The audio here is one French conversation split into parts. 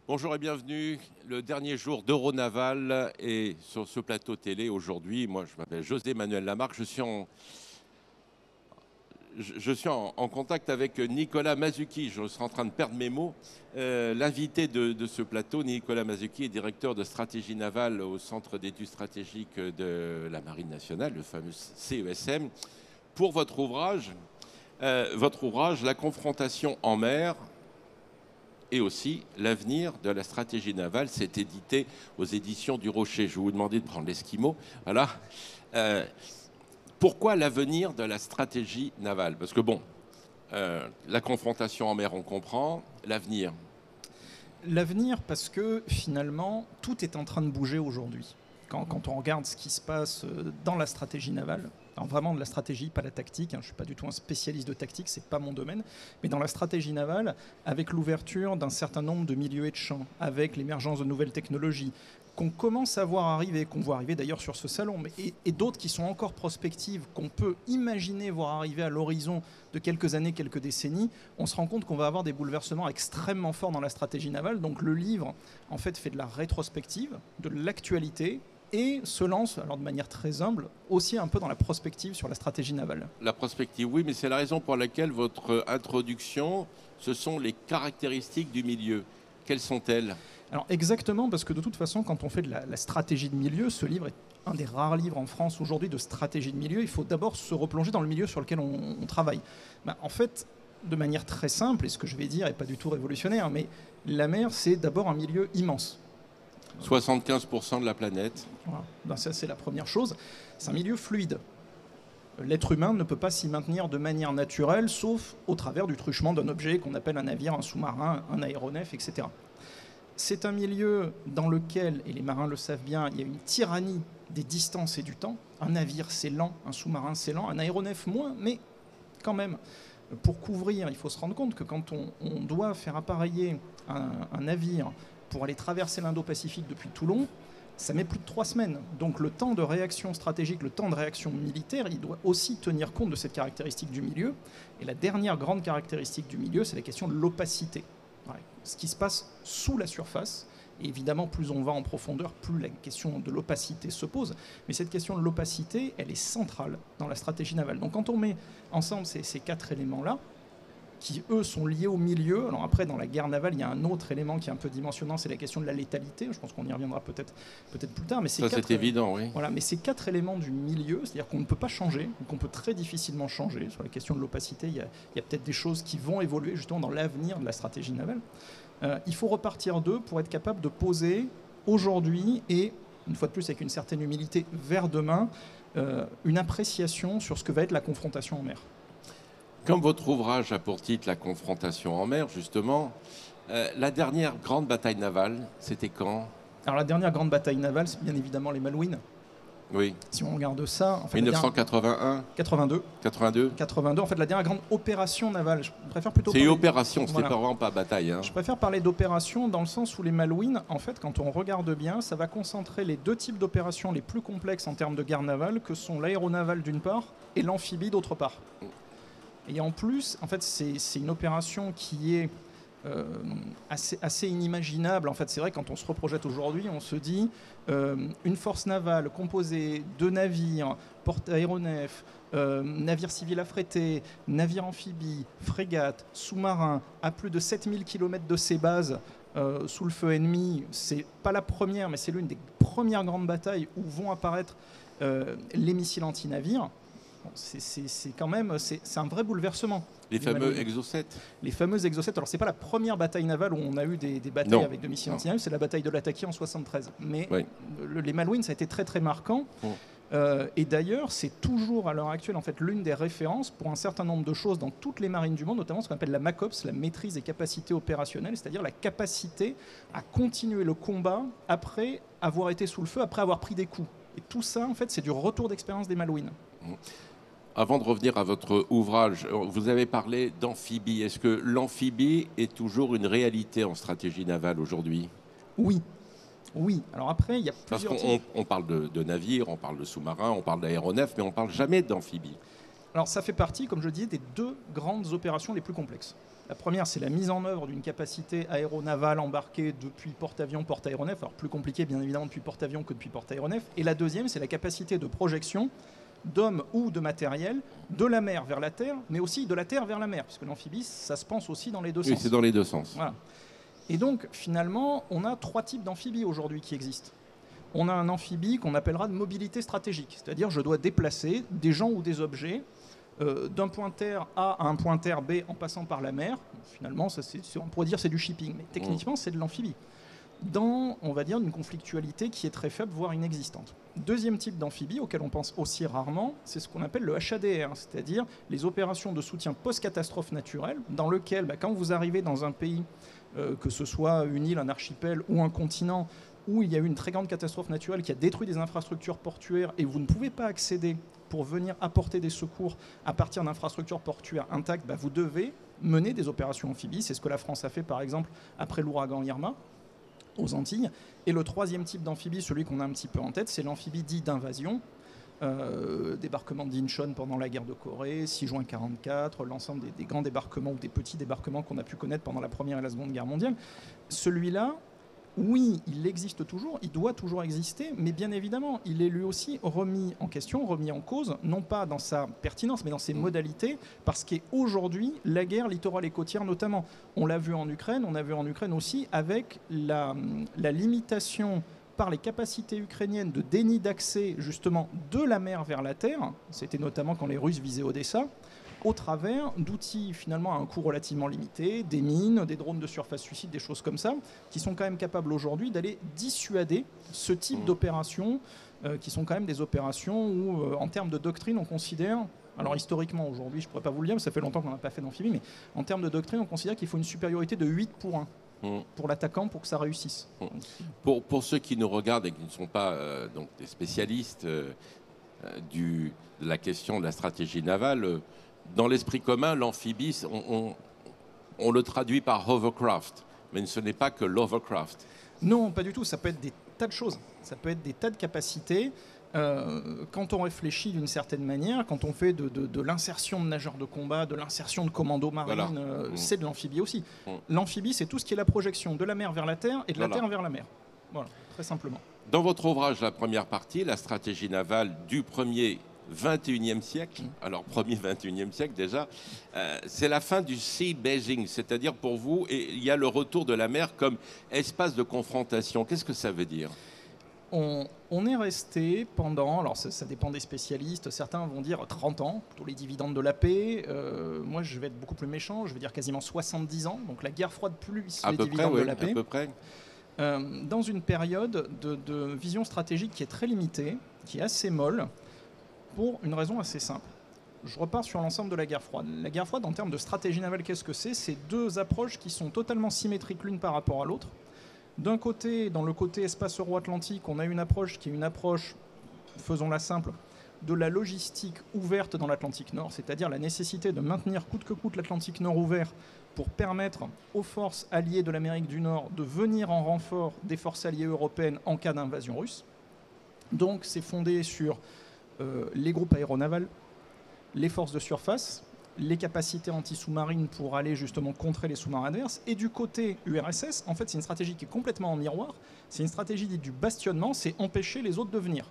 Bonjour et bienvenue. Le dernier jour d'Euronaval et sur ce plateau télé aujourd'hui, moi je m'appelle José Manuel Lamarque, je suis en contact avec Nicolas Mazzucchi, je suis en train de perdre mes mots. L'invité de ce plateau, Nicolas Mazzucchi, est directeur de stratégie navale au Centre d'études stratégiques de la Marine nationale, le fameux CESM. Pour votre ouvrage, La confrontation en mer, et aussi l'avenir de la stratégie navale. C'est édité aux éditions du Rocher. Je vais vous demander de prendre l'Esquimau. Voilà. Pourquoi l'avenir de la stratégie navale? Parce que la confrontation en mer, on comprend. L'avenir. L'avenir, parce que finalement, tout est en train de bouger aujourd'hui. Quand on regarde ce qui se passe dans la stratégie navale, vraiment de la stratégie, pas la tactique, je ne suis pas du tout un spécialiste de tactique, ce n'est pas mon domaine, mais dans la stratégie navale, avec l'ouverture d'un certain nombre de milieux et de champs, avec l'émergence de nouvelles technologies, qu'on commence à voir arriver, qu'on voit arriver d'ailleurs sur ce salon, et d'autres qui sont encore prospectives, qu'on peut imaginer voir arriver à l'horizon de quelques années, quelques décennies, on se rend compte qu'on va avoir des bouleversements extrêmement forts dans la stratégie navale. Donc le livre, en fait de la rétrospective, de l'actualité, et se lance, alors de manière très humble, aussi un peu dans la prospective sur la stratégie navale. La prospective, oui, mais c'est la raison pour laquelle votre introduction, ce sont les caractéristiques du milieu. Quelles sont-elles ? Alors exactement, parce que de toute façon, quand on fait de la stratégie de milieu, ce livre est un des rares livres en France aujourd'hui de stratégie de milieu. Il faut d'abord se replonger dans le milieu sur lequel on travaille. En fait, de manière très simple, et ce que je vais dire n'est pas du tout révolutionnaire, mais la mer, c'est d'abord un milieu immense. 75% de la planète. Voilà. Ça, c'est la première chose. C'est un milieu fluide. L'être humain ne peut pas s'y maintenir de manière naturelle, sauf au travers du truchement d'un objet qu'on appelle un navire, un sous-marin, un aéronef, etc. C'est un milieu dans lequel, et les marins le savent bien, il y a une tyrannie des distances et du temps. Un navire, c'est lent, un sous-marin, c'est lent, un aéronef, moins, mais quand même, pour couvrir, il faut se rendre compte que quand on doit faire appareiller un navire pour aller traverser l'Indo-Pacifique depuis Toulon, ça met plus de 3 semaines. Donc le temps de réaction stratégique, le temps de réaction militaire, il doit aussi tenir compte de cette caractéristique du milieu. Et la dernière grande caractéristique du milieu, c'est la question de l'opacité. Ouais. Ce qui se passe sous la surface. Et évidemment, plus on va en profondeur, plus la question de l'opacité se pose. Mais cette question de l'opacité, elle est centrale dans la stratégie navale. Donc quand on met ensemble ces 4 éléments-là, qui, eux, sont liés au milieu. Alors après, dans la guerre navale, il y a un autre élément qui est un peu dimensionnant, c'est la question de la létalité. Je pense qu'on y reviendra peut-être plus tard. Mais ça, c'est évident, oui. Voilà, mais ces 4 éléments du milieu, c'est-à-dire qu'on ne peut pas changer, qu'on peut très difficilement changer. Sur la question de l'opacité, il y a peut-être des choses qui vont évoluer justement dans l'avenir de la stratégie navale. Il faut repartir d'eux pour être capable de poser aujourd'hui et, une fois de plus avec une certaine humilité, vers demain, une appréciation sur ce que va être la confrontation en mer. Comme votre ouvrage a pour titre La confrontation en mer, justement, la dernière grande bataille navale, c'était quand? Alors la dernière grande bataille navale, c'est bien évidemment les Malouines. Oui. Si on regarde ça... En fait, 1981 82. 82. En fait, la dernière grande opération navale. Je préfère plutôt... C'est opération, c'était vraiment pas bataille. Je préfère parler d'opération dans le sens où les Malouines, en fait, quand on regarde bien, ça va concentrer les 2 types d'opérations les plus complexes en termes de guerre navale, que sont l'aéronavale d'une part et l'amphibie d'autre part. Et en plus, en fait, c'est une opération qui est assez inimaginable. En fait, c'est vrai, quand on se reprojette aujourd'hui, on se dit une force navale composée de navires, porte-aéronefs, navires civils affrétés, navires amphibies, frégates, sous-marins, à plus de 7000 km de ses bases, sous le feu ennemi. C'est pas la première, mais c'est l'une des premières grandes batailles où vont apparaître les missiles anti-navires. C'est quand même un vrai bouleversement. Les fameux Exocet. Les fameux Exocet. Alors, c'est pas la première bataille navale où on a eu des batailles avec des missiles anti-navires, c'est la bataille de l'Ataki en 73. Mais oui. Les Malouines, ça a été très très marquant. Et d'ailleurs, c'est toujours à l'heure actuelle en fait l'une des références pour un certain nombre de choses dans toutes les marines du monde, notamment ce qu'on appelle la MACOPS, la maîtrise des capacités opérationnelles, c'est-à-dire la capacité à continuer le combat après avoir été sous le feu, après avoir pris des coups. Et tout ça, en fait, c'est du retour d'expérience des Malouines. Avant de revenir à votre ouvrage, vous avez parlé d'amphibie. Est-ce que l'amphibie est toujours une réalité en stratégie navale aujourd'hui? Oui. Oui. Alors après, il y a plusieurs... Parce qu'on parle de navires, on parle de sous-marins, on parle d'aéronefs, mais on ne parle jamais d'amphibie. Alors ça fait partie, comme je disais, des 2 grandes opérations les plus complexes. La première, c'est la mise en œuvre d'une capacité aéronavale embarquée depuis porte-avions, porte-aéronefs. Alors plus compliqué, bien évidemment, depuis porte-avions que depuis porte-aéronefs. Et la deuxième, c'est la capacité de projection d'hommes ou de matériel de la mer vers la terre, mais aussi de la terre vers la mer, puisque l'amphibie, ça se pense aussi dans les 2 sens. Oui, c'est dans les 2 sens. Voilà. Et donc, finalement, on a 3 types d'amphibies aujourd'hui qui existent. On a un amphibie qu'on appellera de mobilité stratégique, c'est-à-dire je dois déplacer des gens ou des objets d'un point terre A à un point terre B en passant par la mer. Finalement, on pourrait dire c'est du shipping, mais techniquement, c'est de l'amphibie. Dans, on va dire, une conflictualité qui est très faible, voire inexistante. Deuxième type d'amphibie, auquel on pense aussi rarement, c'est ce qu'on appelle le HADR, c'est-à-dire les opérations de soutien post-catastrophe naturelle, dans lequel, quand vous arrivez dans un pays, que ce soit une île, un archipel ou un continent, où il y a eu une très grande catastrophe naturelle qui a détruit des infrastructures portuaires et vous ne pouvez pas accéder pour venir apporter des secours à partir d'infrastructures portuaires intactes, vous devez mener des opérations amphibies. C'est ce que la France a fait par exemple après l'ouragan Irma aux Antilles. Et le troisième type d'amphibie, celui qu'on a un petit peu en tête, c'est l'amphibie dit d'invasion. Débarquement d'Incheon pendant la guerre de Corée, 6 juin 1944, l'ensemble des grands débarquements ou des petits débarquements qu'on a pu connaître pendant la Première et la Seconde Guerre mondiale. Celui-là, oui, il existe toujours, il doit toujours exister, mais bien évidemment, il est lui aussi remis en question, remis en cause, non pas dans sa pertinence, mais dans ses modalités, parce qu'aujourd'hui, la guerre littorale et côtière notamment, on l'a vu en Ukraine, on a vu en Ukraine aussi avec la limitation par les capacités ukrainiennes de déni d'accès justement de la mer vers la terre, c'était notamment quand les Russes visaient Odessa, au travers d'outils finalement à un coût relativement limité, des mines, des drones de surface suicide, des choses comme ça, qui sont quand même capables aujourd'hui d'aller dissuader ce type d'opérations, qui sont quand même des opérations où, en termes de doctrine, on considère, alors historiquement aujourd'hui, je ne pourrais pas vous le dire, mais ça fait longtemps qu'on n'a pas fait d'amphibie, mais en termes de doctrine, on considère qu'il faut une supériorité de 8 pour 1 pour l'attaquant pour que ça réussisse. Pour ceux qui nous regardent et qui ne sont pas donc des spécialistes de la question de la stratégie navale, dans l'esprit commun, l'amphibie, on le traduit par hovercraft, mais ce n'est pas que l'hovercraft. Non, pas du tout. Ça peut être des tas de choses. Ça peut être des tas de capacités. Quand on réfléchit d'une certaine manière, quand on fait de l'insertion de nageurs de combat, de l'insertion de commandos marines, c'est de l'amphibie aussi. L'amphibie, c'est tout ce qui est la projection de la mer vers la terre et de la terre vers la mer. Voilà, très simplement. Dans votre ouvrage, la première partie, la stratégie navale du premier 21e siècle, alors premier 21e siècle déjà, c'est la fin du sea basing, c'est-à-dire pour vous, il y a le retour de la mer comme espace de confrontation. Qu'est-ce que ça veut dire ? On est resté pendant, alors ça dépend des spécialistes, certains vont dire 30 ans, plutôt les dividendes de la paix. Moi, je vais être beaucoup plus méchant, je vais dire quasiment 70 ans, donc la guerre froide plus les dividendes de la paix. À peu près. Dans une période de vision stratégique qui est très limitée, qui est assez molle, pour une raison assez simple. Je repars sur l'ensemble de la guerre froide. La guerre froide, en termes de stratégie navale, qu'est-ce que c'est ? C'est 2 approches qui sont totalement symétriques l'une par rapport à l'autre. D'un côté, dans le côté espace euro-atlantique, on a une approche qui est une approche, faisons-la simple, de la logistique ouverte dans l'Atlantique Nord, c'est-à-dire la nécessité de maintenir coûte que coûte l'Atlantique Nord ouvert pour permettre aux forces alliées de l'Amérique du Nord de venir en renfort des forces alliées européennes en cas d'invasion russe. Donc c'est fondé sur les groupes aéronavals, les forces de surface, les capacités anti-sous-marines pour aller justement contrer les sous-marins adverses. Et du côté URSS, en fait, c'est une stratégie qui est complètement en miroir. C'est une stratégie dite du bastionnement, c'est empêcher les autres de venir.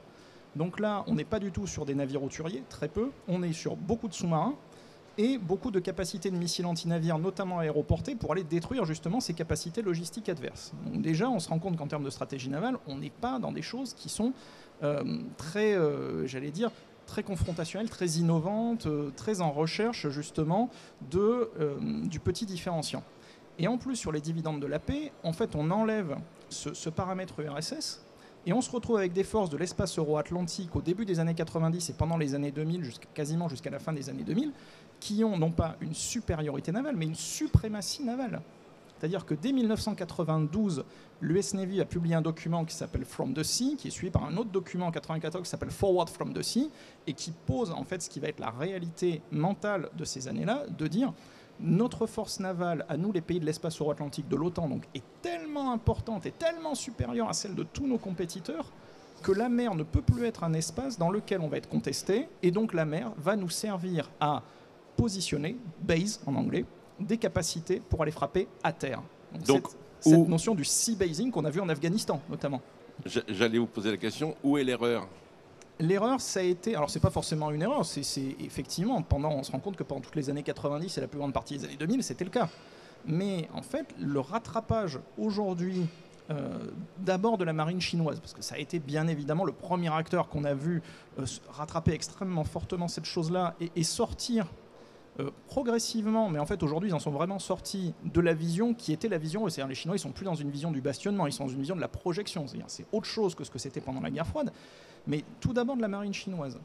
Donc là, on n'est pas du tout sur des navires hauturiers, très peu. On est sur beaucoup de sous-marins et beaucoup de capacités de missiles anti-navires, notamment aéroportés, pour aller détruire justement ces capacités logistiques adverses. Donc déjà, on se rend compte qu'en termes de stratégie navale, on n'est pas dans des choses qui sont très, j'allais dire, très confrontationnelle, très innovante, très en recherche justement du petit différenciant. Et en plus, sur les dividendes de la paix, en fait, on enlève ce paramètre URSS et on se retrouve avec des forces de l'espace euro-atlantique au début des années 90 et pendant les années 2000, quasiment jusqu'à la fin des années 2000, qui ont non pas une supériorité navale, mais une suprématie navale. C'est-à-dire que dès 1992, l'US Navy a publié un document qui s'appelle From the Sea, qui est suivi par un autre document en 1994 qui s'appelle Forward from the Sea, et qui pose en fait ce qui va être la réalité mentale de ces années-là, de dire notre force navale, à nous les pays de l'espace euro-atlantique de l'OTAN, donc, est tellement importante et tellement supérieure à celle de tous nos compétiteurs que la mer ne peut plus être un espace dans lequel on va être contesté, et donc la mer va nous servir à positionner, base en anglais, des capacités pour aller frapper à terre. Donc cette notion du sea basing qu'on a vu en Afghanistan notamment. J'allais vous poser la question, où est l'erreur ? L'erreur, ça a été... Alors, c'est pas forcément une erreur, c'est effectivement, on se rend compte que pendant toutes les années 90 et la plus grande partie des années 2000, c'était le cas. Mais en fait, le rattrapage aujourd'hui, d'abord de la marine chinoise, parce que ça a été bien évidemment le premier acteur qu'on a vu rattraper extrêmement fortement cette chose-là et sortir progressivement, mais en fait aujourd'hui ils en sont vraiment sortis de la vision qui était la vision, c'est-à-dire les Chinois ils sont plus dans une vision du bastionnement, ils sont dans une vision de la projection, c'est-à-dire c'est autre chose que ce que c'était pendant la guerre froide, mais tout d'abord de la marine chinoise,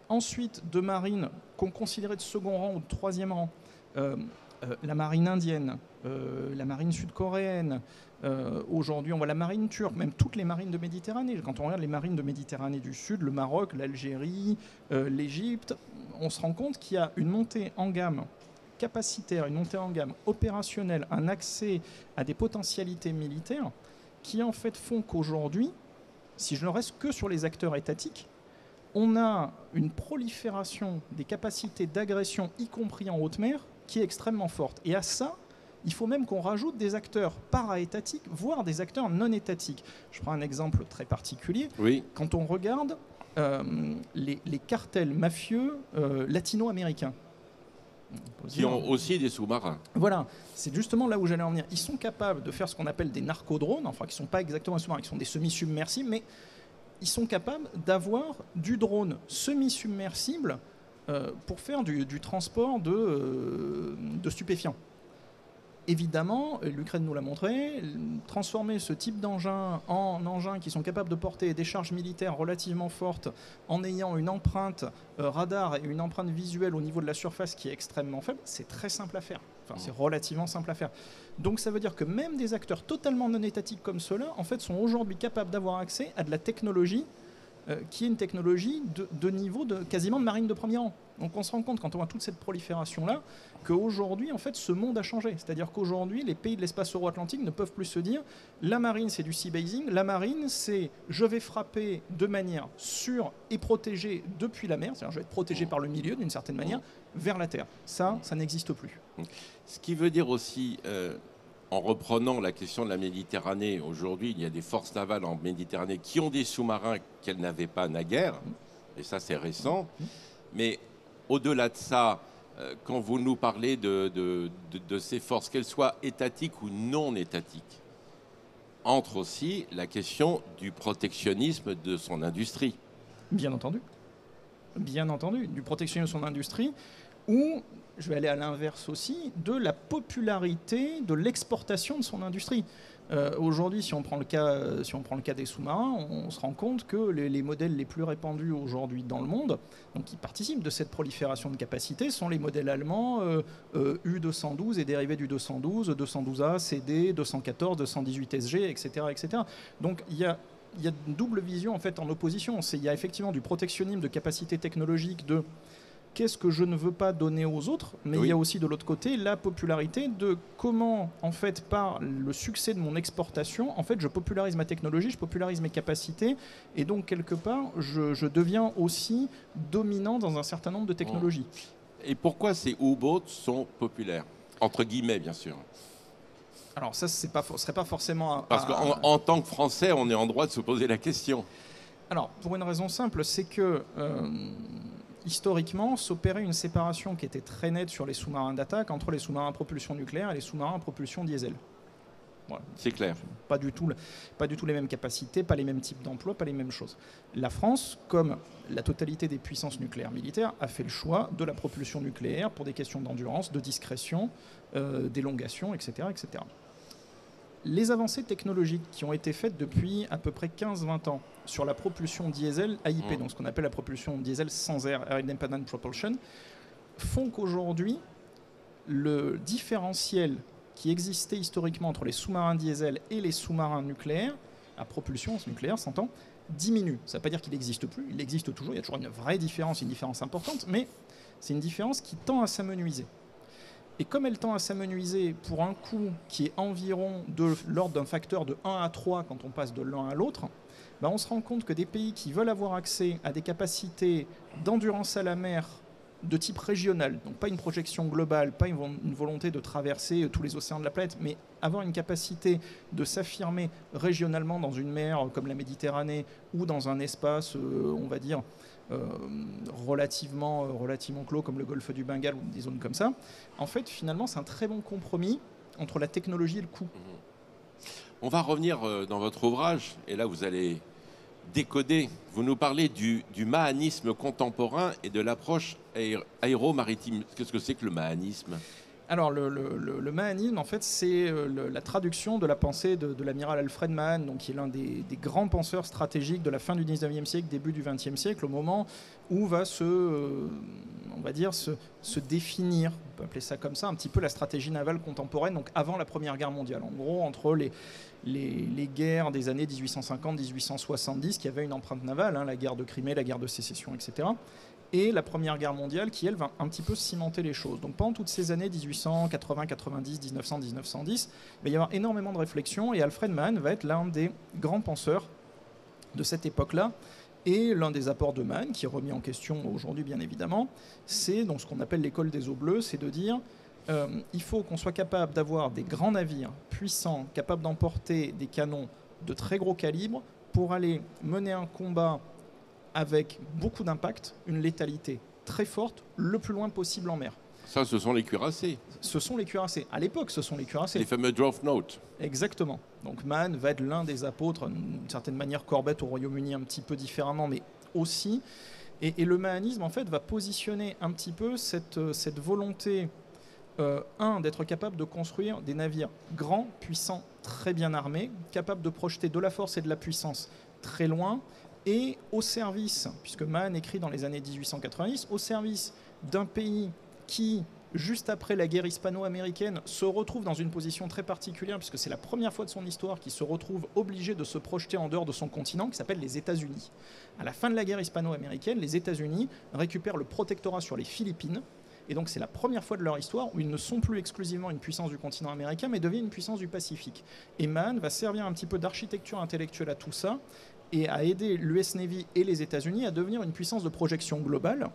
ensuite de marine qu'on considérait de second rang ou de troisième rang, la marine indienne, la marine sud-coréenne, aujourd'hui on voit la marine turque, même toutes les marines de Méditerranée. Quand on regarde les marines de Méditerranée du Sud, le Maroc, l'Algérie, l'Égypte, on se rend compte qu'il y a une montée en gamme capacitaire, une montée en gamme opérationnelle, un accès à des potentialités militaires qui en fait font qu'aujourd'hui, si je ne reste que sur les acteurs étatiques, on a une prolifération des capacités d'agression, y compris en haute mer, qui est extrêmement forte. Et à ça, il faut même qu'on rajoute des acteurs para-étatiques, voire des acteurs non étatiques. Je prends un exemple très particulier. Oui. Quand on regarde les cartels mafieux latino-américains, qui ont aussi des sous-marins. Voilà, c'est justement là où j'allais en venir. Ils sont capables de faire ce qu'on appelle des narcodrones, enfin qui ne sont pas exactement des sous-marins, qui sont des semi-submersibles, mais ils sont capables d'avoir du drone semi-submersible pour faire du transport de stupéfiants. Évidemment, l'Ukraine nous l'a montré, transformer ce type d'engins en engins qui sont capables de porter des charges militaires relativement fortes en ayant une empreinte radar et une empreinte visuelle au niveau de la surface qui est extrêmement faible, c'est très simple à faire. Enfin, c'est relativement simple à faire. Donc ça veut dire que même des acteurs totalement non étatiques comme ceux-là, en fait, sont aujourd'hui capables d'avoir accès à de la technologie qui est une technologie de niveau quasiment de marine de premier rang. Donc on se rend compte quand on voit toute cette prolifération-là qu'aujourd'hui, en fait, ce monde a changé. C'est-à-dire qu'aujourd'hui, les pays de l'espace euro-atlantique ne peuvent plus se dire la marine, c'est du sea basing, la marine, c'est je vais frapper de manière sûre et protégée depuis la mer, c'est-à-dire je vais être protégé par le milieu d'une certaine manière, vers la terre. Ça n'existe plus. Ce qui veut dire aussi... en reprenant la question de la Méditerranée, aujourd'hui, il y a des forces navales en Méditerranée qui ont des sous-marins qu'elles n'avaient pas naguère, et ça c'est récent. Mais au-delà de ça, quand vous nous parlez de ces forces, qu'elles soient étatiques ou non étatiques, entre aussi la question du protectionnisme de son industrie. Bien entendu, du protectionnisme de son industrie, ou... je vais aller à l'inverse aussi, de la popularité de l'exportation de son industrie. Aujourd'hui, si on prend le cas des sous-marins, on se rend compte que les modèles les plus répandus aujourd'hui dans le monde, donc qui participent de cette prolifération de capacités, sont les modèles allemands U212 et dérivés du 212, 212A, CD, 214, 218 SG, etc., etc. Donc il y a une double vision en fait en opposition. Il y a effectivement du protectionnisme de capacités technologiques de qu'est-ce que je ne veux pas donner aux autres, mais oui. Il y a aussi de l'autre côté la popularité de comment, en fait, par le succès de mon exportation, en fait, je popularise ma technologie, je popularise mes capacités, et donc, quelque part, je deviens aussi dominant dans un certain nombre de technologies. Et pourquoi ces U-boats sont populaires ? Entre guillemets, bien sûr. Alors ça, ce serait pas forcément... Parce qu'en tant que Français, on est en droit de se poser la question. Alors, pour une raison simple, c'est que... historiquement, s'opérait une séparation qui était très nette sur les sous-marins d'attaque entre les sous-marins à propulsion nucléaire et les sous-marins à propulsion diesel. Voilà. C'est clair. Pas du tout les mêmes capacités, pas les mêmes types d'emplois, pas les mêmes choses. La France, comme la totalité des puissances nucléaires militaires, a fait le choix de la propulsion nucléaire pour des questions d'endurance, de discrétion, d'élongation, etc., etc. Les avancées technologiques qui ont été faites depuis à peu près 15-20 ans sur la propulsion diesel AIP, donc ce qu'on appelle la propulsion diesel sans air, Air Independent Propulsion, font qu'aujourd'hui, le différentiel qui existait historiquement entre les sous-marins diesel et les sous-marins nucléaires, à propulsion nucléaire, s'entend, diminue. Ça ne veut pas dire qu'il n'existe plus, il existe toujours, il y a toujours une vraie différence, une différence importante, mais c'est une différence qui tend à s'amenuiser. Et comme elle tend à s'amenuiser pour un coût qui est environ de l'ordre d'un facteur de 1 à 3 quand on passe de l'un à l'autre, on se rend compte que des pays qui veulent avoir accès à des capacités d'endurance à la mer de type régional, donc pas une projection globale, pas une volonté de traverser tous les océans de la planète, mais avoir une capacité de s'affirmer régionalement dans une mer comme la Méditerranée ou dans un espace, on va dire, relativement clos comme le golfe du Bengale ou des zones comme ça. En fait, finalement, c'est un très bon compromis entre la technologie et le coût. On va revenir dans votre ouvrage, et là vous allez décoder. Vous nous parlez du mahanisme contemporain et de l'approche aéro-maritime. Qu'est-ce que c'est que le mahanisme ? Alors, le mahanisme, en fait, c'est la traduction de la pensée de l'amiral Alfred Mahan, donc, qui est l'un des grands penseurs stratégiques de la fin du 19e siècle, début du 20e siècle, au moment où va se définir, on peut appeler ça comme ça, un petit peu la stratégie navale contemporaine, donc avant la Première Guerre mondiale. En gros, entre les guerres des années 1850-1870, qui avaient une empreinte navale, la guerre de Crimée, la guerre de sécession, etc., et la Première Guerre mondiale qui, elle, va un petit peu cimenter les choses. Donc pendant toutes ces années 1880, 90, 1900, 1910, il va y avoir énormément de réflexions et Alfred Mahan va être l'un des grands penseurs de cette époque-là. Et l'un des apports de Mahan, qui est remis en question aujourd'hui bien évidemment, c'est donc ce qu'on appelle l'école des eaux bleues, c'est de dire il faut qu'on soit capable d'avoir des grands navires puissants, capables d'emporter des canons de très gros calibre pour aller mener un combat avec beaucoup d'impact, une létalité très forte, le plus loin possible en mer. Ça, ce sont les cuirassés. Ce sont les cuirassés. À l'époque, ce sont les cuirassés. Les fameux Dreadnought. Exactement. Donc Mahan va être l'un des apôtres, d'une certaine manière Corbett au Royaume-Uni un petit peu différemment, mais aussi. Et le mahanisme, en fait, va positionner un petit peu cette volonté, d'être capable de construire des navires grands, puissants, très bien armés, capables de projeter de la force et de la puissance très loin, et au service, puisque Mahan écrit dans les années 1890, au service d'un pays qui, juste après la guerre hispano-américaine, se retrouve dans une position très particulière, puisque c'est la première fois de son histoire qu'il se retrouve obligé de se projeter en dehors de son continent, qui s'appelle les États-Unis. À la fin de la guerre hispano-américaine, les États-Unis récupèrent le protectorat sur les Philippines, et donc c'est la première fois de leur histoire où ils ne sont plus exclusivement une puissance du continent américain, mais deviennent une puissance du Pacifique. Et Mahan va servir un petit peu d'architecture intellectuelle à tout ça, et à aider l'US Navy et les États-Unis à devenir une puissance de projection globale.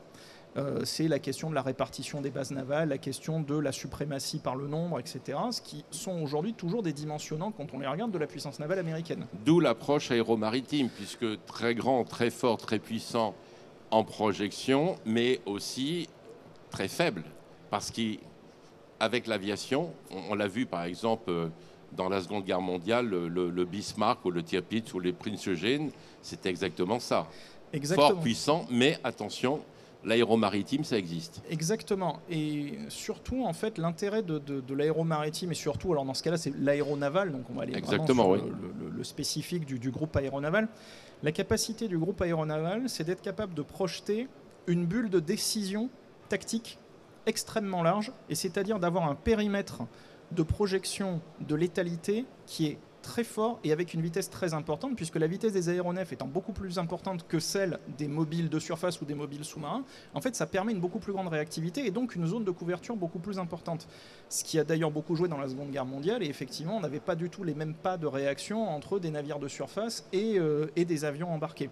C'est la question de la répartition des bases navales, la question de la suprématie par le nombre, etc., ce qui sont aujourd'hui toujours des dimensionnants, quand on les regarde, de la puissance navale américaine. D'où l'approche aéromaritime, puisque très grand, très fort, très puissant en projection, mais aussi très faible, parce qu'avec l'aviation, on l'a vu par exemple dans la Seconde Guerre mondiale, le Bismarck ou le Tirpitz ou le Prinz Eugène, c'était exactement ça. Exactement. Fort, puissant, mais attention, l'aéromaritime, ça existe. Exactement. Et surtout, en fait, l'intérêt de l'aéromaritime, et surtout, alors dans ce cas-là, c'est l'aéronaval, donc on va aller exactement, vraiment sur le spécifique du groupe aéronaval. La capacité du groupe aéronaval, c'est d'être capable de projeter une bulle de décision tactique extrêmement large, et c'est-à-dire d'avoir un périmètre de projection de létalité qui est très fort et avec une vitesse très importante, puisque la vitesse des aéronefs étant beaucoup plus importante que celle des mobiles de surface ou des mobiles sous-marins, en fait ça permet une beaucoup plus grande réactivité et donc une zone de couverture beaucoup plus importante. Ce qui a d'ailleurs beaucoup joué dans la Seconde Guerre mondiale, et effectivement on n'avait pas du tout les mêmes pas de réaction entre des navires de surface et des avions embarqués.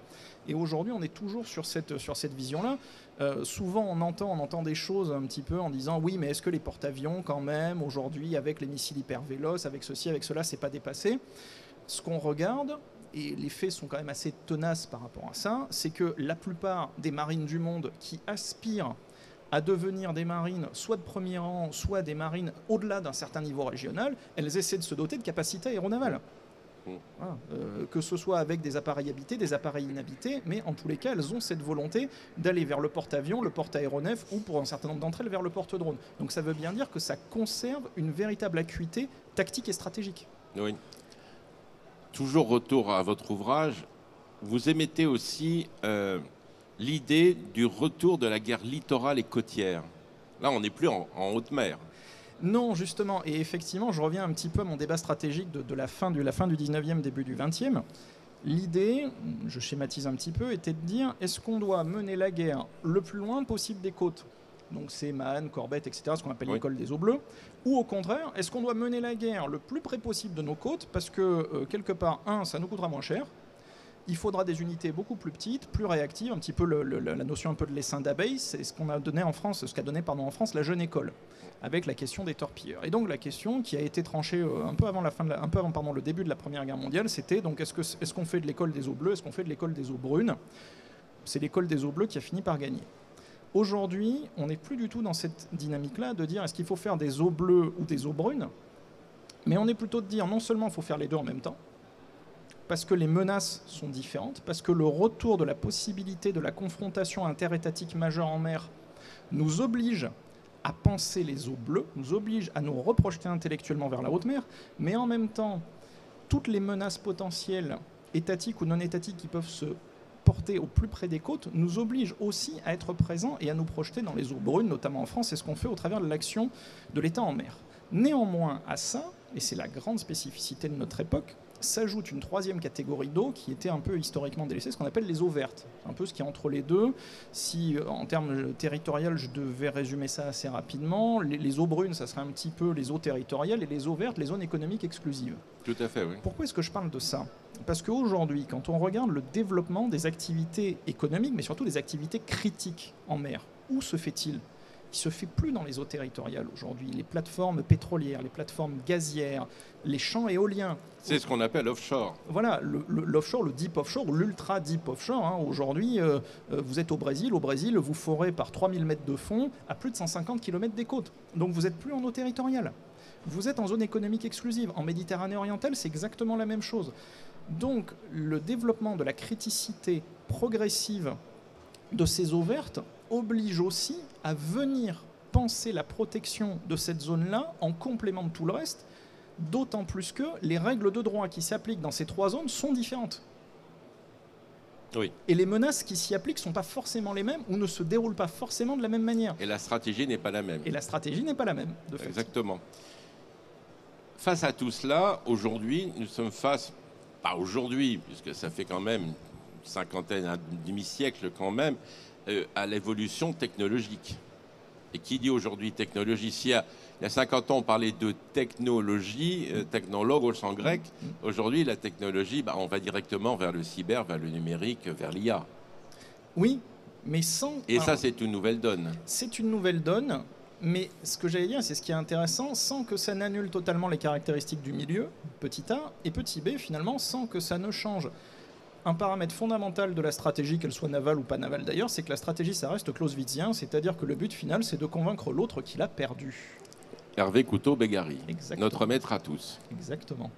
Et aujourd'hui on est toujours sur cette vision-là. Souvent on entend des choses un petit peu en disant oui, mais est-ce que les porte-avions quand même aujourd'hui avec les missiles hyper véloces, avec ceci, avec cela, c'est pas dépassé? Ce qu'on regarde, et les faits sont quand même assez tenaces par rapport à ça, c'est que la plupart des marines du monde qui aspirent à devenir des marines soit de premier rang, soit des marines au-delà d'un certain niveau régional, elles essaient de se doter de capacités aéronavales. Voilà. Que ce soit avec des appareils habités, des appareils inhabités, mais en tous les cas, elles ont cette volonté d'aller vers le porte-avions, le porte-aéronef ou pour un certain nombre d'entre elles vers le porte-drone. Donc ça veut bien dire que ça conserve une véritable acuité tactique et stratégique. Oui. Toujours retour à votre ouvrage, vous émettez aussi l'idée du retour de la guerre littorale et côtière. Là, on n'est plus en haute mer. Non, justement, et effectivement, je reviens un petit peu à mon débat stratégique de la fin du 19e, début du 20e. L'idée, je schématise un petit peu, était de dire, est-ce qu'on doit mener la guerre le plus loin possible des côtes, donc c'est Mahan, Corbett, etc., ce qu'on appelle Oui. l'école des eaux bleues, ou au contraire, est-ce qu'on doit mener la guerre le plus près possible de nos côtes, parce que quelque part, ça nous coûtera moins cher, il faudra des unités beaucoup plus petites, plus réactives, un petit peu la notion un peu de l'essaim d'abeilles, c'est ce qu'on a donné en France, ce qu'a donné en France la jeune école, avec la question des torpilleurs. Et donc la question qui a été tranchée un peu avant le début de la Première Guerre mondiale, c'était donc est-ce qu'on fait de l'école des eaux bleues, est-ce qu'on fait de l'école des eaux brunes? C'est l'école des eaux bleues qui a fini par gagner. Aujourd'hui, on n'est plus du tout dans cette dynamique-là de dire est-ce qu'il faut faire des eaux bleues ou des eaux brunes, mais on est plutôt de dire non seulement il faut faire les deux en même temps, parce que les menaces sont différentes, parce que le retour de la possibilité de la confrontation interétatique majeure en mer nous oblige à penser les eaux bleues, nous oblige à nous reprojeter intellectuellement vers la haute mer, mais en même temps, toutes les menaces potentielles, étatiques ou non étatiques, qui peuvent se porter au plus près des côtes, nous obligent aussi à être présents et à nous projeter dans les eaux brunes, notamment en France, c'est ce qu'on fait au travers de l'action de l'État en mer. Néanmoins, à ça, et c'est la grande spécificité de notre époque, s'ajoute une troisième catégorie d'eau qui était un peu historiquement délaissée, ce qu'on appelle les eaux vertes. C'est un peu ce qui est entre les deux. Si, en termes territoriaux, je devais résumer ça assez rapidement, les eaux brunes, ça serait un petit peu les eaux territoriales, et les eaux vertes, les zones économiques exclusives. Tout à fait, oui. Pourquoi est-ce que je parle de ça? Parce qu'aujourd'hui, quand on regarde le développement des activités économiques, mais surtout des activités critiques en mer, où se fait-il? Il ne se fait plus dans les eaux territoriales aujourd'hui. Les plateformes pétrolières, les plateformes gazières, les champs éoliens. C'est ce qu'on appelle offshore. Voilà, l'offshore, le deep offshore ou l'ultra deep offshore. Hein. Aujourd'hui, vous êtes au Brésil. Au Brésil, vous forez par 3000 mètres de fond à plus de 150 km des côtes. Donc vous n'êtes plus en eau territoriale. Vous êtes en zone économique exclusive. En Méditerranée orientale, c'est exactement la même chose. Donc le développement de la criticité progressive de ces eaux vertes oblige aussi à venir penser la protection de cette zone-là en complément de tout le reste, d'autant plus que les règles de droit qui s'appliquent dans ces trois zones sont différentes. Oui. Et les menaces qui s'y appliquent ne sont pas forcément les mêmes ou ne se déroulent pas forcément de la même manière. Et la stratégie n'est pas la même. Et la stratégie n'est pas la même, de fait. Exactement. Face à tout cela, aujourd'hui, nous sommes face, pas aujourd'hui, puisque ça fait quand même une cinquantaine, un demi-siècle quand même, à l'évolution technologique. Et qui dit aujourd'hui technologie? Il y a 50 ans, on parlait de technologie, technologue au sens grec. Aujourd'hui, la technologie, on va directement vers le cyber, vers le numérique, vers l'IA. Oui, mais sans... Et ça, c'est une nouvelle donne. C'est une nouvelle donne, mais ce que j'allais dire, c'est ce qui est intéressant, sans que ça n'annule totalement les caractéristiques du milieu, petit a, et petit b, finalement, sans que ça ne change un paramètre fondamental de la stratégie, qu'elle soit navale ou pas navale d'ailleurs, c'est que la stratégie, ça reste clausewitzien, c'est-à-dire que le but final, c'est de convaincre l'autre qu'il a perdu. Hervé Couteau-Bégari, Exactement. notre maître à tous. Exactement.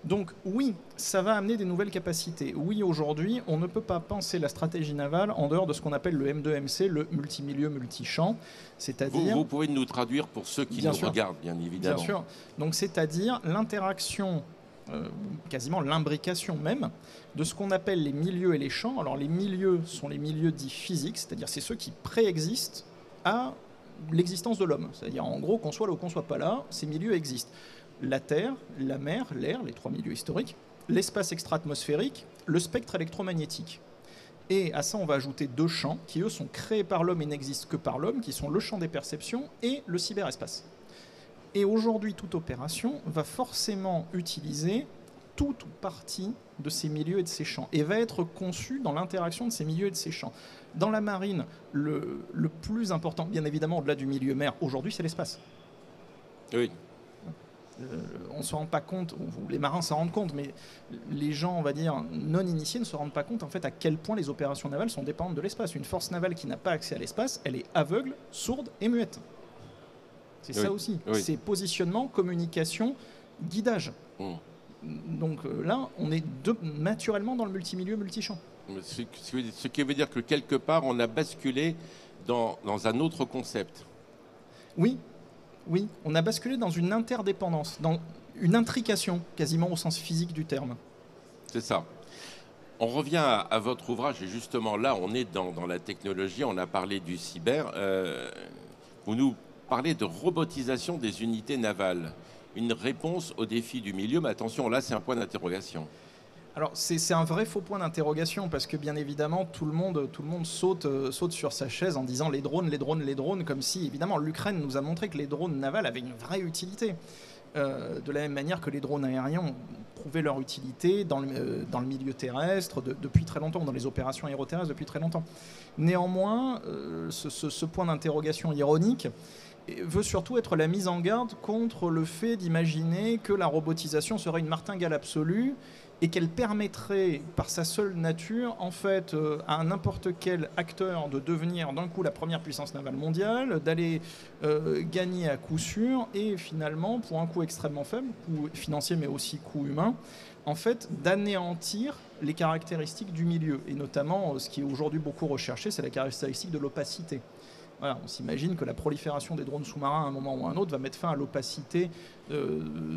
Donc oui, ça va amener des nouvelles capacités. Oui, aujourd'hui, on ne peut pas penser la stratégie navale en dehors de ce qu'on appelle le M2MC, le multimilieu multichamp, c'est-à-dire... Vous pouvez nous traduire pour ceux qui Bien nous sûr. regardent, bien évidemment. Bien sûr. Donc c'est-à-dire l'interaction, quasiment l'imbrication même, de ce qu'on appelle les milieux et les champs. Alors les milieux sont les milieux dits physiques, c'est-à-dire c'est ceux qui préexistent à l'existence de l'homme. C'est-à-dire en gros qu'on soit là ou qu'on soit pas là, ces milieux existent. La Terre, la mer, l'air, les trois milieux historiques, l'espace extra-atmosphérique, le spectre électromagnétique. Et à ça, on va ajouter deux champs qui, eux, sont créés par l'homme et n'existent que par l'homme, qui sont le champ des perceptions et le cyberespace. Et aujourd'hui, toute opération va forcément utiliser toute ou partie de ces milieux et de ces champs, et va être conçue dans l'interaction de ces milieux et de ces champs. Dans la marine, le plus important, bien évidemment, au-delà du milieu mer, aujourd'hui, c'est l'espace. Oui. On ne se rend pas compte, ou les marins s'en rendent compte, mais les gens, on va dire, non initiés ne se rendent pas compte en fait à quel point les opérations navales sont dépendantes de l'espace. Une force navale qui n'a pas accès à l'espace, elle est aveugle, sourde et muette. C'est ça aussi. Oui. C'est positionnement, communication, guidage. Donc là, on est naturellement dans le multimilieu, multichamp. Ce qui veut dire que quelque part, on a basculé dans un autre concept. Oui. Oui, on a basculé dans une interdépendance, dans une intrication, quasiment au sens physique du terme. C'est ça. On revient à votre ouvrage, et justement là, on est dans la technologie, on a parlé du cyber. Vous nous parlez de robotisation des unités navales. Une réponse au défi du milieu, mais attention, là, c'est un point d'interrogation. Alors c'est un vrai faux point d'interrogation parce que bien évidemment tout le monde saute sur sa chaise en disant les drones, comme si évidemment l'Ukraine nous a montré que les drones navals avaient une vraie utilité. De la même manière que les drones aériens ont prouvé leur utilité dans le milieu terrestre depuis très longtemps, dans les opérations aéroterrestres depuis très longtemps. Néanmoins, ce point d'interrogation ironique veut surtout être la mise en garde contre le fait d'imaginer que la robotisation serait une martingale absolue et qu'elle permettrait, par sa seule nature, en fait, à n'importe quel acteur de devenir d'un coup la première puissance navale mondiale, d'aller gagner à coup sûr, et finalement, pour un coût extrêmement faible, coût financier mais aussi coût humain, en fait, d'anéantir les caractéristiques du milieu. Et notamment, ce qui est aujourd'hui beaucoup recherché, c'est la caractéristique de l'opacité. Voilà, on s'imagine que la prolifération des drones sous-marins à un moment ou à un autre va mettre fin à l'opacité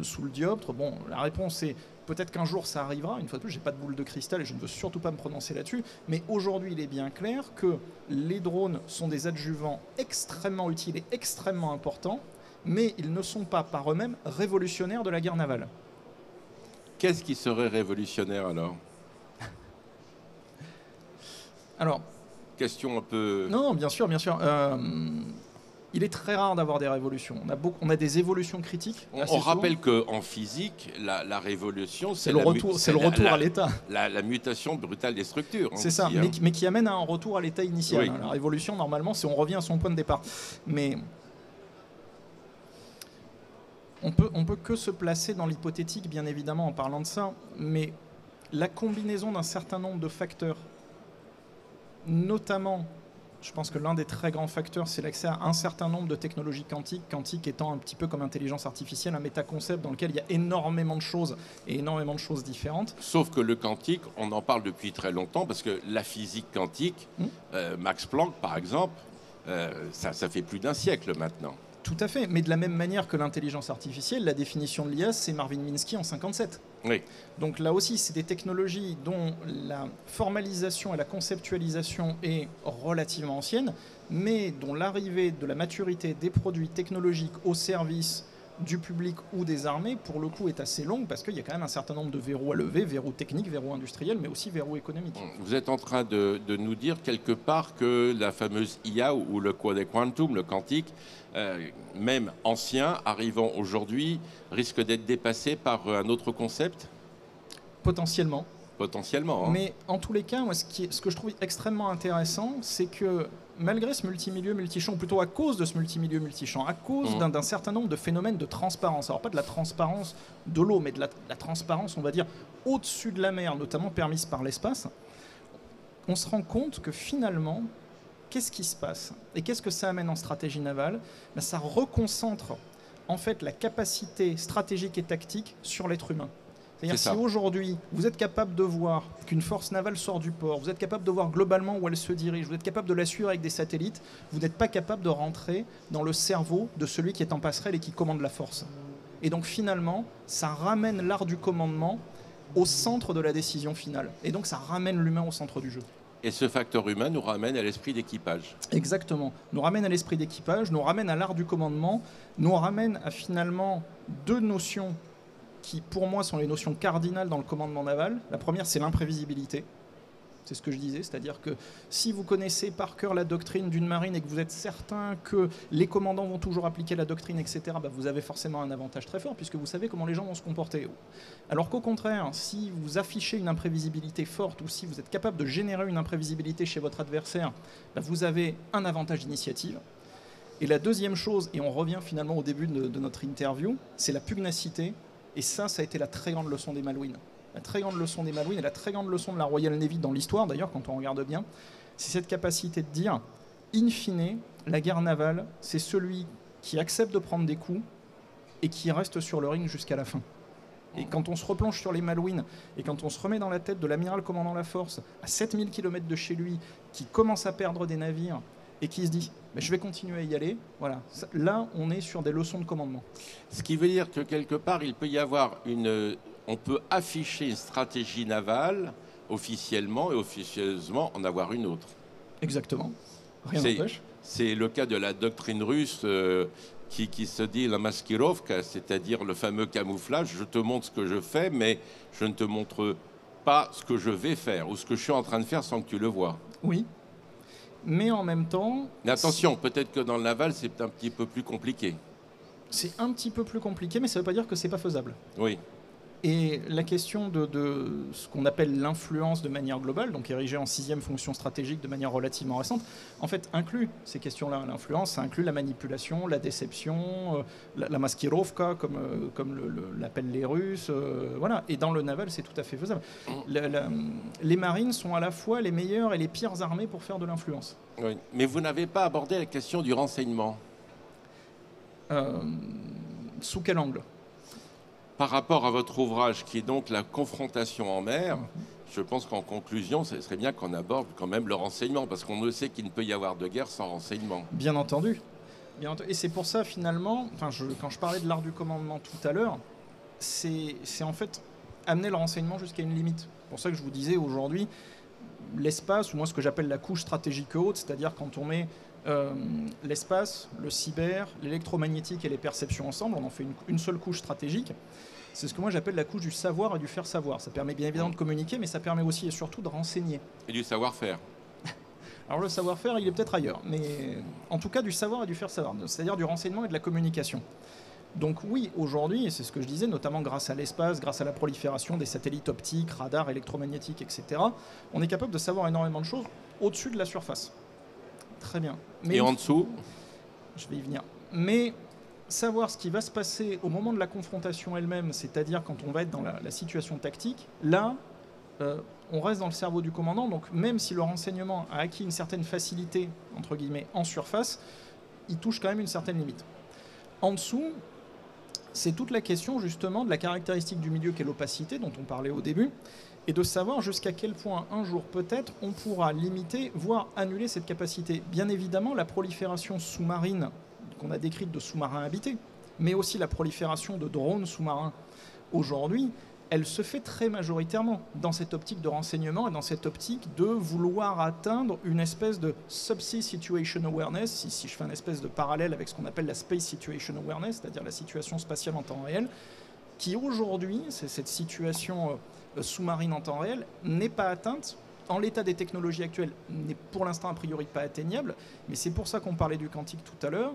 sous le dioptre. Bon, la réponse est peut-être qu'un jour ça arrivera. Une fois de plus, je n'ai pas de boule de cristal et je ne veux surtout pas me prononcer là-dessus. Mais aujourd'hui, il est bien clair que les drones sont des adjuvants extrêmement utiles et extrêmement importants, mais ils ne sont pas par eux-mêmes révolutionnaires de la guerre navale. Qu'est-ce qui serait révolutionnaire alors? Alors, question un peu... Non, bien sûr, bien sûr. Il est très rare d'avoir des révolutions. On a des évolutions critiques. On rappelle qu'en physique, la révolution, c'est le retour à l'état. La mutation brutale des structures. C'est ça, mais qui amène à un retour à l'état initial. Oui. La révolution, normalement, c'est on revient à son point de départ. Mais on peut que se placer dans l'hypothétique, bien évidemment, en parlant de ça. Mais la combinaison d'un certain nombre de facteurs, notamment, je pense que l'un des très grands facteurs, c'est l'accès à un certain nombre de technologies quantiques étant un petit peu comme intelligence artificielle, un métaconcept dans lequel il y a énormément de choses et énormément de choses différentes. Sauf que le quantique, on en parle depuis très longtemps, parce que la physique quantique, Max Planck par exemple, ça fait plus d'un siècle maintenant. Tout à fait, mais de la même manière que l'intelligence artificielle, la définition de l'IA, c'est Marvin Minsky en 1957. Oui. Donc là aussi, c'est des technologies dont la formalisation et la conceptualisation est relativement ancienne, mais dont l'arrivée de la maturité des produits technologiques au service du public ou des armées, pour le coup, est assez longue parce qu'il y a quand même un certain nombre de verrous à lever, verrous techniques, verrous industriels, mais aussi verrous économiques. Vous êtes en train de nous dire quelque part que la fameuse IA ou le quantum, le quantique, même ancien, arrivant aujourd'hui, risque d'être dépassé par un autre concept ? Potentiellement. Potentiellement. Hein. Mais en tous les cas, moi, ce que je trouve extrêmement intéressant, c'est que malgré ce multimilieu multichamp, ou plutôt à cause de ce multimilieu multichamp, à cause d'un certain nombre de phénomènes de transparence, alors pas de la transparence de l'eau, mais de la transparence, on va dire, au-dessus de la mer, notamment permise par l'espace, on se rend compte que finalement, qu'est-ce qui se passe? Et qu'est-ce que ça amène en stratégie navale? Ben, ça reconcentre en fait la capacité stratégique et tactique sur l'être humain. C'est-à-dire si aujourd'hui, vous êtes capable de voir qu'une force navale sort du port, vous êtes capable de voir globalement où elle se dirige, vous êtes capable de la suivre avec des satellites, vous n'êtes pas capable de rentrer dans le cerveau de celui qui est en passerelle et qui commande la force. Et donc finalement, ça ramène l'art du commandement au centre de la décision finale. Et donc ça ramène l'humain au centre du jeu. Et ce facteur humain nous ramène à l'esprit d'équipage. Exactement. Nous ramène à l'esprit d'équipage, nous ramène à l'art du commandement, nous ramène à finalement deux notions qui, pour moi, sont les notions cardinales dans le commandement naval. La première, c'est l'imprévisibilité. C'est ce que je disais, c'est-à-dire que si vous connaissez par cœur la doctrine d'une marine et que vous êtes certain que les commandants vont toujours appliquer la doctrine, etc., bah vous avez forcément un avantage très fort puisque vous savez comment les gens vont se comporter. Alors qu'au contraire, si vous affichez une imprévisibilité forte ou si vous êtes capable de générer une imprévisibilité chez votre adversaire, bah vous avez un avantage d'initiative. Et la deuxième chose, et on revient finalement au début de notre interview, c'est la pugnacité. Et ça a été la très grande leçon des Malouines. La très grande leçon des Malouines et la très grande leçon de la Royal Navy dans l'histoire, d'ailleurs, quand on regarde bien, c'est cette capacité de dire, in fine, la guerre navale, c'est celui qui accepte de prendre des coups et qui reste sur le ring jusqu'à la fin. Et quand on se replonge sur les Malouines et quand on se remet dans la tête de l'amiral commandant la force, à 7000 km de chez lui, qui commence à perdre des navires et qui se dit « je vais continuer à y aller », voilà. Là, on est sur des leçons de commandement. Ce qui veut dire que quelque part, il peut y avoir on peut afficher une stratégie navale officiellement et officieusement en avoir une autre. Exactement. Rien n'empêche. C'est le cas de la doctrine russe qui se dit la maskirovka, c'est-à-dire le fameux camouflage. Je te montre ce que je fais, mais je ne te montre pas ce que je vais faire ou ce que je suis en train de faire sans que tu le vois. Oui, mais en même temps... Mais attention, peut-être que dans le naval, c'est un petit peu plus compliqué. C'est un petit peu plus compliqué, mais ça ne veut pas dire que c'est pas faisable. Oui. Et la question de ce qu'on appelle l'influence de manière globale, donc érigée en 6e fonction stratégique de manière relativement récente, en fait inclut ces questions-là. L'influence, ça inclut la manipulation, la déception, la maskirovka, comme l'appellent les Russes. Voilà. Et dans le naval, c'est tout à fait faisable. Les marines sont à la fois les meilleures et les pires armées pour faire de l'influence. Oui. Mais vous n'avez pas abordé la question du renseignement. Sous quel angle ? Par rapport à votre ouvrage, qui est donc la confrontation en mer, je pense qu'en conclusion, ce serait bien qu'on aborde quand même le renseignement, parce qu'on ne sait qu'il ne peut y avoir de guerre sans renseignement. Bien entendu. Et c'est pour ça, finalement, quand je parlais de l'art du commandement tout à l'heure, c'est en fait amener le renseignement jusqu'à une limite. C'est pour ça que je vous disais aujourd'hui, l'espace, ou moi ce que j'appelle la couche stratégique haute, c'est-à-dire quand on met l'espace, le cyber, l'électromagnétique et les perceptions ensemble, on en fait une seule couche stratégique. C'est ce que moi j'appelle la couche du savoir et du faire savoir. Ça permet bien évidemment de communiquer, mais ça permet aussi et surtout de renseigner. Et du savoir-faire. Alors le savoir-faire, il est peut-être ailleurs, mais en tout cas du savoir et du faire savoir, c'est-à-dire du renseignement et de la communication. Donc oui, aujourd'hui, et c'est ce que je disais, notamment grâce à l'espace, grâce à la prolifération des satellites optiques, radars, électromagnétiques, etc., on est capable de savoir énormément de choses au-dessus de la surface. Très bien. Mais et en dessous ? Je vais y venir. Mais savoir ce qui va se passer au moment de la confrontation elle-même, c'est-à-dire quand on va être dans la situation tactique, là, on reste dans le cerveau du commandant. Donc même si le renseignement a acquis une certaine facilité, entre guillemets, en surface, il touche quand même une certaine limite. En dessous, c'est toute la question justement de la caractéristique du milieu qu'est l'opacité, dont on parlait au début, et de savoir jusqu'à quel point un jour peut-être on pourra limiter, voire annuler cette capacité. Bien évidemment, la prolifération sous-marine qu'on a décrite de sous-marins habités, mais aussi la prolifération de drones sous-marins aujourd'hui, elle se fait très majoritairement dans cette optique de renseignement et dans cette optique de vouloir atteindre une espèce de subsea situation awareness, si je fais un espèce de parallèle avec ce qu'on appelle la space situation awareness, c'est-à-dire la situation spatiale en temps réel, qui aujourd'hui, c'est cette situation sous-marine en temps réel, n'est pas atteinte. En l'état des technologies actuelles, n'est pour l'instant a priori pas atteignable, mais c'est pour ça qu'on parlait du quantique tout à l'heure.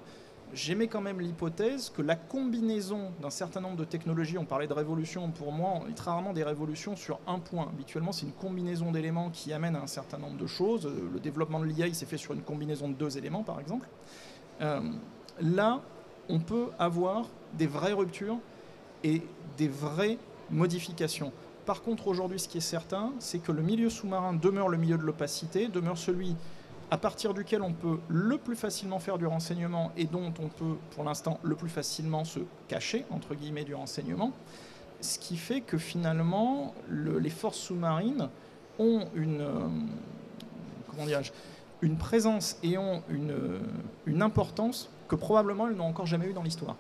J'émets quand même l'hypothèse que la combinaison d'un certain nombre de technologies, on parlait de révolution, pour moi, on est très rarement des révolutions sur un point. Habituellement, c'est une combinaison d'éléments qui amène à un certain nombre de choses. Le développement de l'IA, il s'est fait sur une combinaison de 2 éléments, par exemple. Là, on peut avoir des vraies ruptures et des vraies modifications. Par contre, aujourd'hui, ce qui est certain, c'est que le milieu sous-marin demeure le milieu de l'opacité, demeure celui à partir duquel on peut le plus facilement faire du renseignement et dont on peut, pour l'instant, le plus facilement se cacher, entre guillemets, du renseignement. Ce qui fait que finalement, les forces sous-marines ont une présence et ont une importance que probablement elles n'ont encore jamais eu dans l'histoire.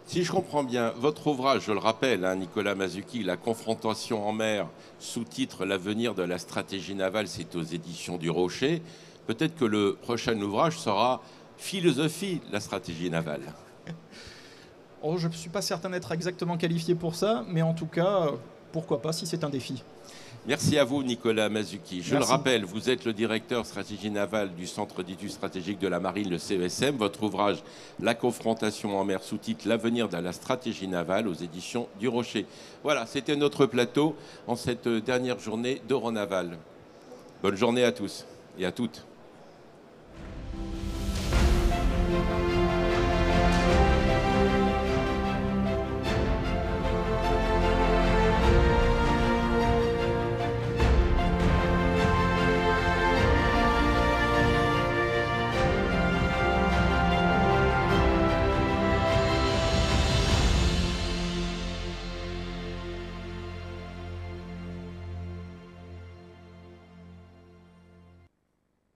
Si je comprends bien, votre ouvrage, je le rappelle, Nicolas Masucchi, La confrontation en mer, sous-titre L'avenir de la stratégie navale, c'est aux éditions du Rocher. Peut-être que le prochain ouvrage sera Philosophie de la stratégie navale. Oh, je ne suis pas certain d'être exactement qualifié pour ça, mais en tout cas, pourquoi pas si c'est un défi. Merci à vous, Nicolas Masucchi. Je Merci. le rappelle, vous êtes le directeur stratégie navale du Centre d'études stratégiques de la Marine, le CESM. Votre ouvrage, La confrontation en mer, sous-titre L'avenir de la stratégie navale, aux éditions du Rocher. Voilà, c'était notre plateau en cette dernière journée d'Euronaval. Bonne journée à tous et à toutes.